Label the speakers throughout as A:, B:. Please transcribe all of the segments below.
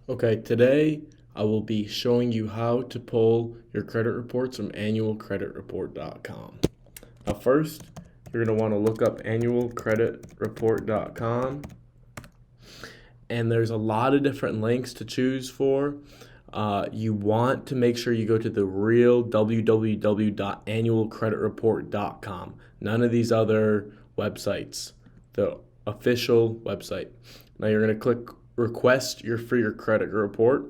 A: Okay, today I will be showing you how to pull your credit reports from annualcreditreport.com. Now first, you're going to want to look up annualcreditreport.com, and there's a lot of different links to choose for. You want to make sure you go to the real www.annualcreditreport.com. None of these other websites, the official website. Now you're going to click request for your credit report,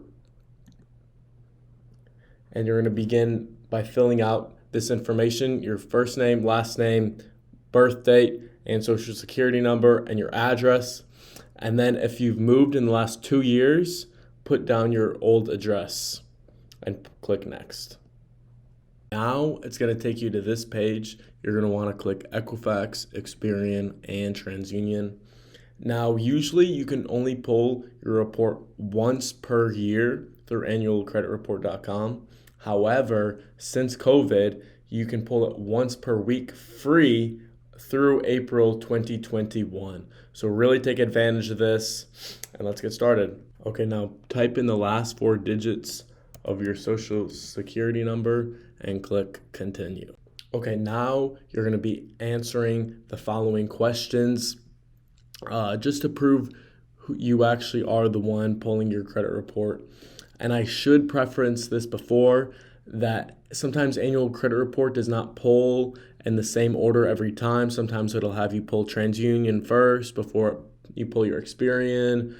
A: and you're going to begin by filling out this information: your first name, last name, birth date, and social security number, and your address. And then if you've moved in the last 2 years, put down your old address and click next. Now it's going to take you to this page. You're going to want to click Equifax, Experian, and TransUnion. Now, usually you can only pull your report once per year through annualcreditreport.com. However, since COVID, you can pull it once per week free through April 2021. So really take advantage of this, and let's get started. Okay, now type in the last 4 digits of your social security number and click continue. Okay, now you're going to be answering the following questions just to prove who you actually are the one pulling your credit report. And I should preference this before that sometimes Annual Credit Report does not pull in the same order every time. Sometimes it'll have you pull TransUnion first before you pull your Experian.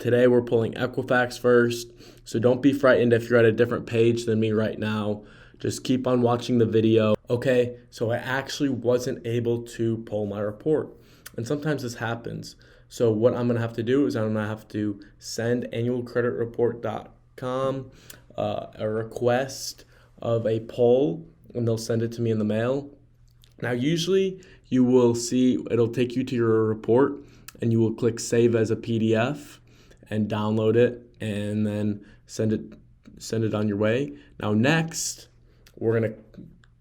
A: Today we're pulling Equifax first. So don't be frightened if you're at a different page than me right now. Just keep on watching the video. Okay, so I actually wasn't able to pull my report. And sometimes this happens. So what I'm going to have to do is I'm going to have to send annualcreditreport.com a request of a poll, and they'll send it to me in the mail. Now, usually you will see it'll take you to your report, and you will click Save as a PDF and download it, and then send it on your way. Now, next, we're going to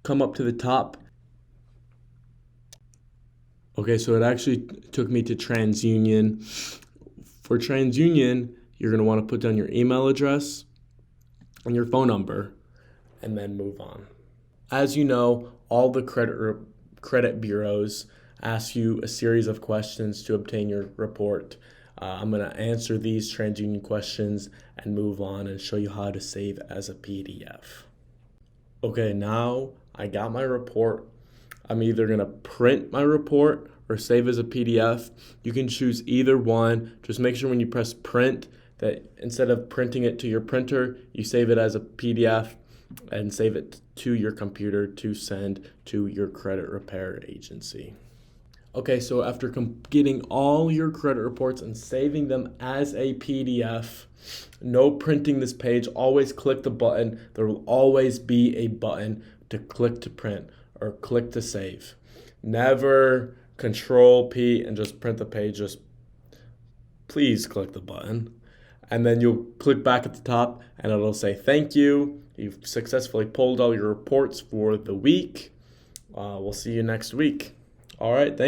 A: come up to the top. Okay, so it actually took me to TransUnion. For TransUnion, you're going to want to put down your email address and your phone number, and then move on. As you know, all the credit bureaus ask you a series of questions to obtain your report. I'm going to answer these TransUnion questions and move on and show you how to save as a PDF. Okay, now I got my report. I'm either going to print my report or save as a PDF. You can choose either one. Just make sure when you press print that instead of printing it to your printer, you save it as a PDF and save it to your computer to send to your credit repair agency. Okay, so after getting all your credit reports and saving them as a PDF, no printing this page, always click the button. There will always be a button to click to print or click to save. Never Control P and just print the page. Just please click the button. And then you'll click back at the top and it'll say thank you. You've successfully pulled all your reports for the week. We'll see you next week. All right, thank you.